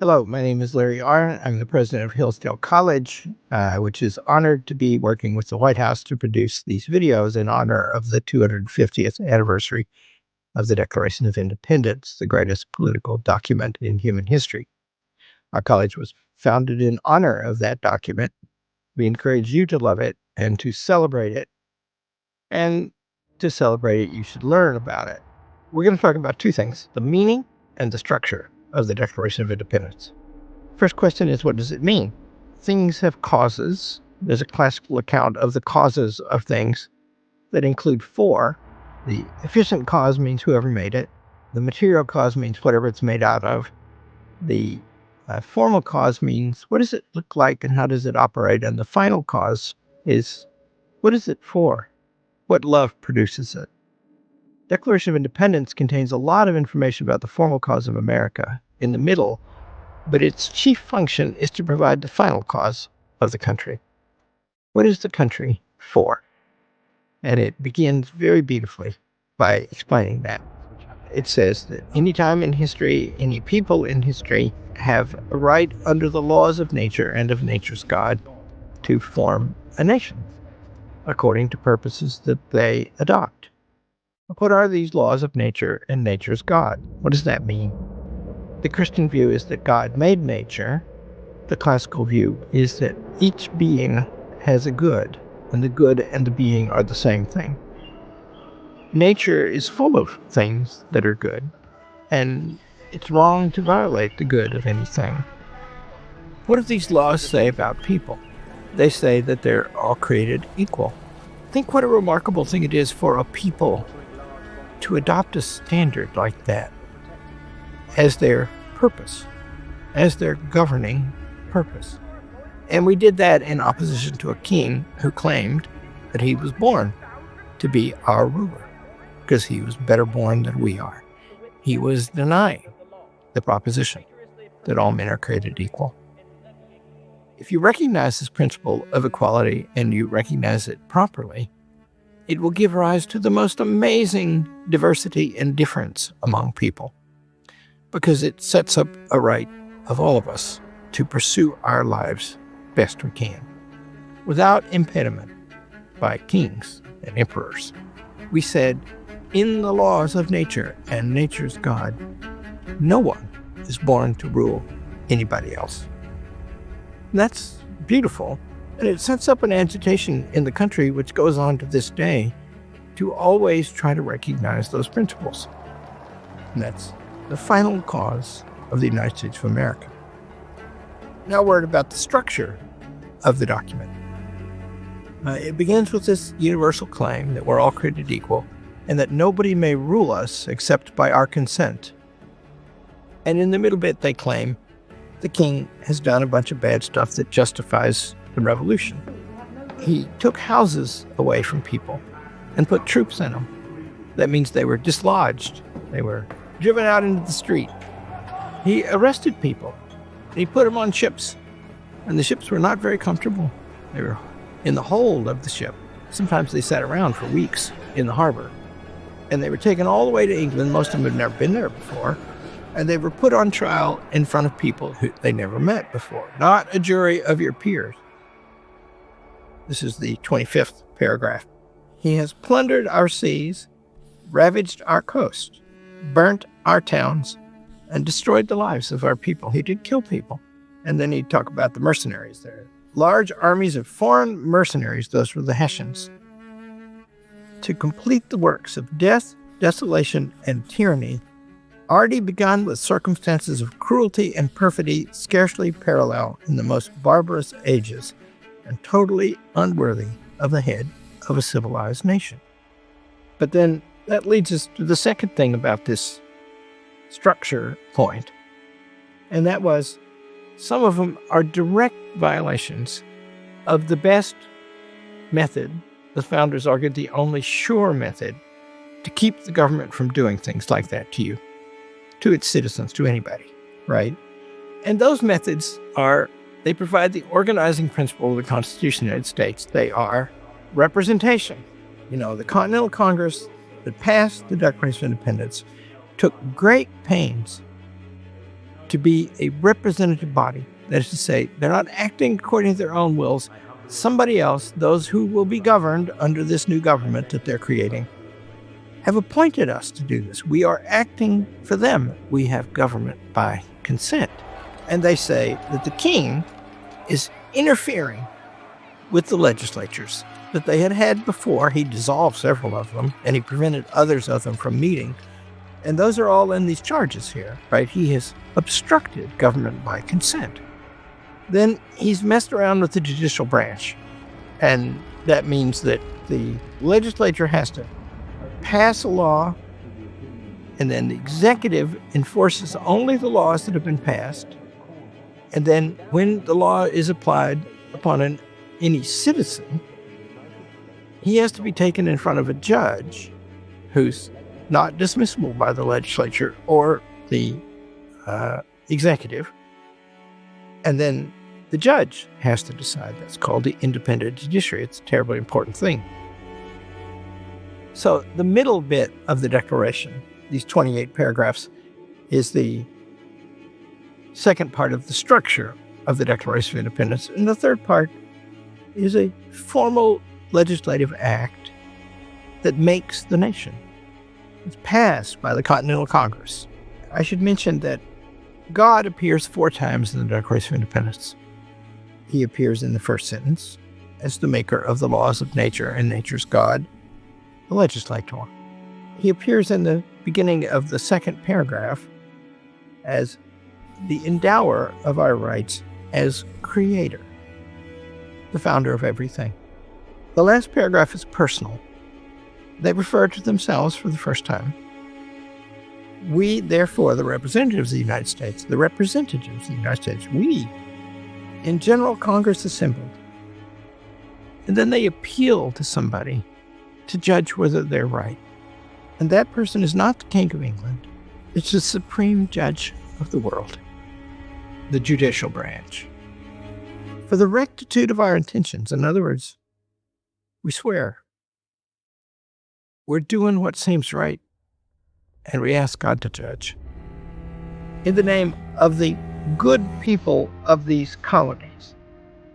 Hello, my name is Larry Arnn. I'm the president of Hillsdale College, which is honored to be working with the White House to produce these videos in honor of the 250th anniversary of the Declaration of Independence, the greatest political document in human history. Our college was founded in honor of that document. We encourage you to love it and to celebrate it. And to celebrate it, you should learn about it. We're going to talk about two things: the meaning and the structure of the Declaration of Independence. First question is, what does it mean? Things have causes. There's a classical account of the causes of things that include four. The efficient cause means whoever made it. The material cause means whatever it's made out of. The formal cause means what does it look like and how does it operate? And the final cause is what is it for? What love produces it? Declaration of Independence contains a lot of information about the formal cause of America in the middle, but its chief function is to provide the final cause of the country. What is the country for? And it begins very beautifully by explaining that. It says that any time in history, any people in history have a right under the laws of nature and of nature's God to form a nation according to purposes that they adopt. What are these laws of nature and nature's God? What does that mean? The Christian view is that God made nature. The classical view is that each being has a good, and the good and the being are the same thing. Nature is full of things that are good, and it's wrong to violate the good of anything. What do these laws say about people? They say that they're all created equal. Think what a remarkable thing it is for a people to adopt a standard like that as their purpose, as their governing purpose. And we did that in opposition to a king who claimed that he was born to be our ruler because he was better born than we are. He was denying the proposition that all men are created equal. If you recognize this principle of equality and you recognize it properly, it will give rise to the most amazing diversity and difference among people, because it sets up a right of all of us to pursue our lives best we can, without impediment by kings and emperors. We said, in the laws of nature and nature's God, no one is born to rule anybody else. And that's beautiful. And it sets up an agitation in the country which goes on to this day to always try to recognize those principles. And that's the final cause of the United States of America. Now a word about the structure of the document. It begins with this universal claim that we're all created equal and that nobody may rule us except by our consent. And in the middle bit they claim the king has done a bunch of bad stuff that justifies the revolution. He took houses away from people and put troops in them. That means they were dislodged. They were driven out into the street. He arrested people. He put them on ships. And the ships were not very comfortable. They were in the hold of the ship. Sometimes they sat around for weeks in the harbor. And they were taken all the way to England. Most of them had never been there before. And they were put on trial in front of people who they never met before. Not a jury of your peers. This is the 25th paragraph. He has plundered our seas, ravaged our coast, burnt our towns, and destroyed the lives of our people. He did kill people. And then he'd talk about the mercenaries there. Large armies of foreign mercenaries, those were the Hessians, to complete the works of death, desolation, and tyranny, already begun with circumstances of cruelty and perfidy scarcely parallel in the most barbarous ages, and totally unworthy of the head of a civilized nation. But then that leads us to the second thing about this structure point, and that was some of them are direct violations of the best method, the founders argued the only sure method, to keep the government from doing things like that to you, to its citizens, to anybody, right? And those methods are, they provide the organizing principle of the Constitution of the United States. They are representation. You know, the Continental Congress that passed the Declaration of Independence took great pains to to be a representative body. That is to say, they're not acting according to their own wills. Somebody else, those who will be governed under this new government that they're creating, have appointed us to do this. We are acting for them. We have government by consent. And they say that the king is interfering with the legislatures that they had before. He dissolved several of them, and he prevented others of them from meeting. And those are all in these charges here, right? He has obstructed government by consent. Then he's messed around with the judicial branch. And that means that the legislature has to pass a law, and then the executive enforces only the laws that have been passed. And then when the law is applied upon any citizen, he has to be taken in front of a judge who's not dismissible by the legislature or the executive. And then the judge has to decide. That's called the independent judiciary. It's a terribly important thing. So the middle bit of the Declaration, these 28 paragraphs, is the second part of the structure of the Declaration of Independence. And the third part is a formal legislative act that makes the nation. It's passed by the Continental Congress. I should mention that God appears 4 times in the Declaration of Independence. He appears in the first sentence as the maker of the laws of nature and nature's God, the legislator. He appears in the beginning of the second paragraph as the endower of our rights as creator, the founder of everything. The last paragraph is personal. They refer to themselves for the first time. We, therefore, the representatives of the United States, we, in General Congress assembled. And then they appeal to somebody to judge whether they're right. And that person is not the King of England. It's the supreme judge of the world, the judicial branch. For the rectitude of our intentions, in other words, we swear we're doing what seems right, and we ask God to judge. In the name of the good people of these colonies.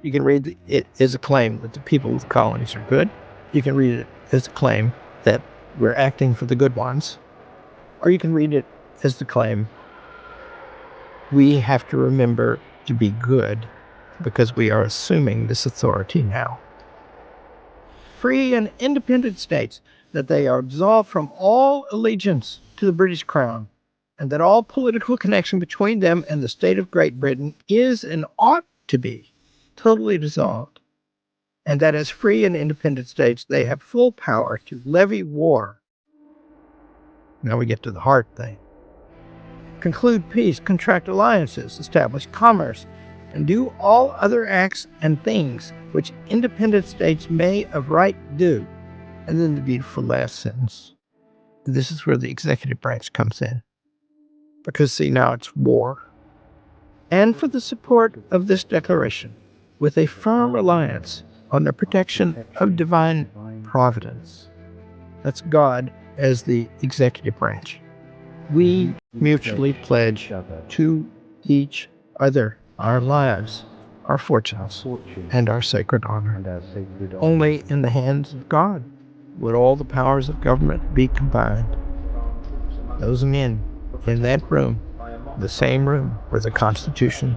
You can read it as a claim that the people of the colonies are good. You can read it as a claim that we're acting for the good ones. Or you can read it as the claim we have to remember to be good because we are assuming this authority now. Free and independent states, that they are absolved from all allegiance to the British Crown, and that all political connection between them and the state of Great Britain is and ought to be totally dissolved, and that as free and independent states, they have full power to levy war. Now we get to the hard thing. Conclude peace, contract alliances, establish commerce, and do all other acts and things which independent states may of right do. And then the beautiful last sentence. This is where the executive branch comes in. Because, see, now it's war. And for the support of this declaration, with a firm reliance on the protection of divine providence. That's God as the executive branch. We mutually pledge to each other our lives, our fortunes, and our sacred honor. Only in the hands of God would all the powers of government be combined. Those men in that room, the same room where the Constitution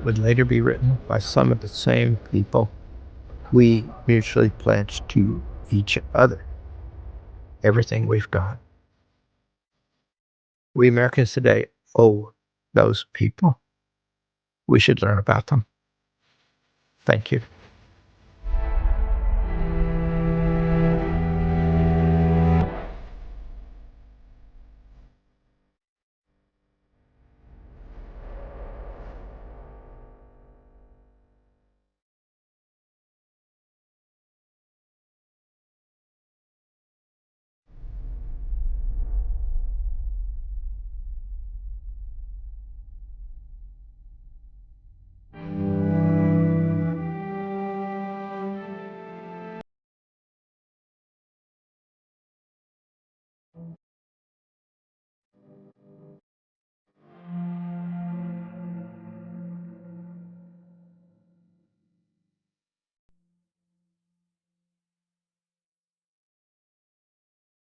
would later be written by some of the same people, we mutually pledge to each other everything we've got. We Americans today owe those people. We should learn about them. Thank you.